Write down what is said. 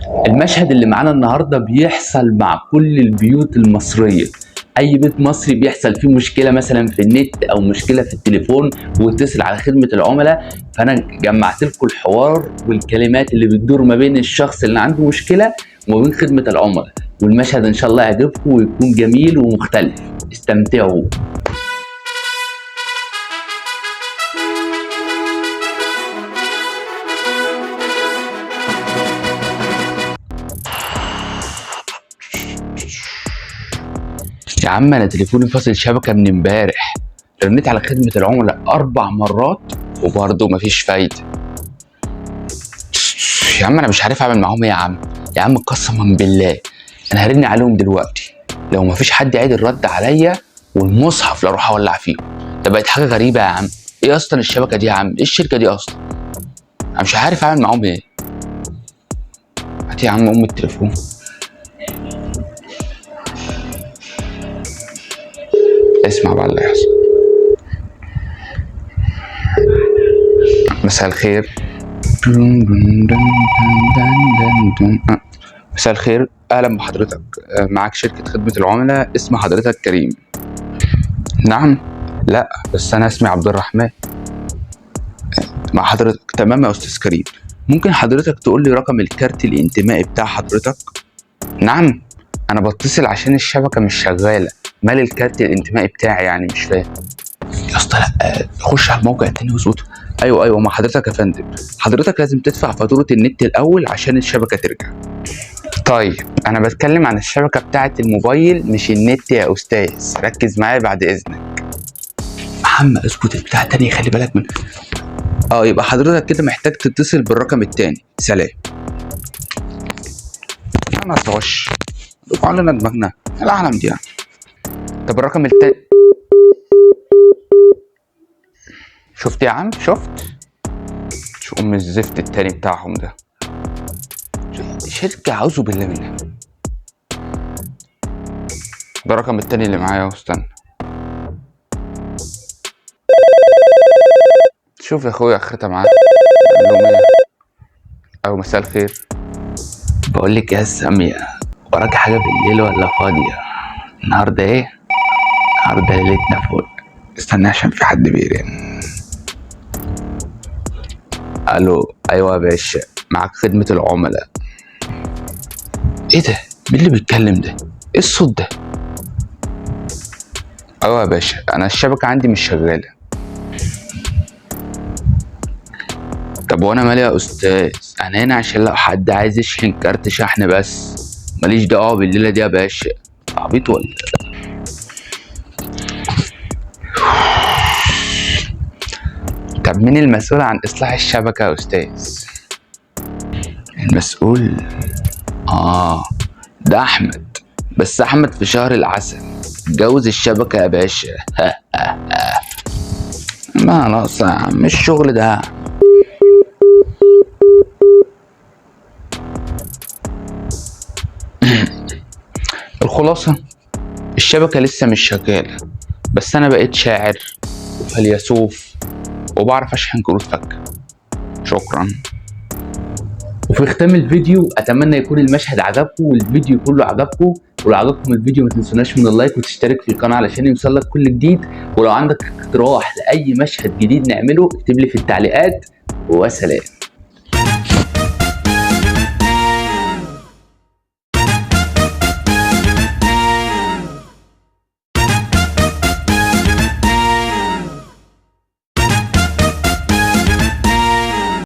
المشهد اللي معانا النهارده بيحصل مع كل البيوت المصريه. اي بيت مصري بيحصل فيه مشكله مثلا في النت او مشكله في التليفون واتصل على خدمه العملاء، فانا جمعت لكم الحوار والكلمات اللي بتدور ما بين الشخص اللي عنده مشكله وما بين خدمه العملاء، والمشهد ان شاء الله يعجبكم ويكون جميل ومختلف. استمتعوا. يا عم انا تليفوني فاصل شبكه من امبارح، رنيت على خدمه العملاء 4 مرات وبرضه مفيش فايده. يا عم انا مش عارف اعمل معاهم ايه. يا عم قسما بالله انا هرن عليهم دلوقتي لو مفيش حد عيد الرد عليا والمصحف لا اروح اولع فيهم. ده بقت حاجه غريبه يا عم. ايه اصلا الشبكه دي يا عم؟ ايه الشركه دي اصلا؟ انا مش عارف اعمل معاهم ايه. هات يا عم التليفون. اسمع بقى اللي هيحصل. مساء الخير. مساء الخير، اهلا بحضرتك. معاك شركة خدمة العملاء، اسم حضرتك كريم؟ نعم. لا بس انا اسمي عبد الرحمن. مع حضرتك. تمام يا استاذ كريم، ممكن حضرتك تقول لي رقم الكارت الانتمائي بتاع حضرتك؟ نعم. انا بتصل عشان الشبكة مش شغالة. مال الكارت الانتمائي بتاعي يعني؟ مش فاهم يا اسطى. لا خش على الموقع التاني واظبطه. ايوه مع حضرتك يا فندم. حضرتك لازم تدفع فاتورة النت الاول عشان الشبكة ترجع. طيب انا بتكلم عن الشبكة بتاعة الموبايل مش النت يا استاذ، ركز معايا بعد اذنك. محمد اسكت، البتاع التاني خلي بالك من. يبقى حضرتك كده محتاج تتصل بالرقم التاني. سلام. انا هتوش علينا دماغنا العالم دي يعني. طب الرقم التاني. شفت يا عم؟ شفت شو ام الزفت التاني بتاعهم ده؟ شركة اعوذ بالله منها. ده الرقم التاني اللي معايا. استنى شوف يا اخويا اخرتها معاك. ايوه مساء الخير. بقول لك يا سامية، وراك حاجة بالليل ولا فاضية؟ النهارده ايه؟ النهارده ليلتنا فوق. استنى عشان في حد بيرن. الو. ايوه يا باشا، معاك خدمة العملاء. ايه ده؟ مين اللي بيتكلم ده؟ ايه الصوت ده؟ ايوه يا باشا، انا الشبكة عندي مش شغالة. طب وانا مالي يا استاذ؟ انا هنا عشان لو حد عايز يشحن كارت شحن بس، ماليش دعوة بالليلة دي يا باشا. عبيط ولا؟ طب مين المسؤول عن اصلاح الشبكة يا استاذ؟ المسؤول؟ ده احمد. بس احمد في شهر العسل اتجوز الشبكة يا باشا. ما ناقصة يا عم الشغل ده. الخلاصة الشبكة لسه مش شغالة، بس انا بقيت شاعر وفيلسوف وبعرف اشحن كروت فكة. شكرا. وفي ختام الفيديو اتمنى يكون المشهد عجبكم والفيديو كله عجبكم، ولو عجبكم الفيديو ما تنسوناش من اللايك وتشترك في القناه علشان يوصلك كل جديد. ولو عندك اقتراح لاي مشهد جديد نعمله اكتب لي في التعليقات. وسلام.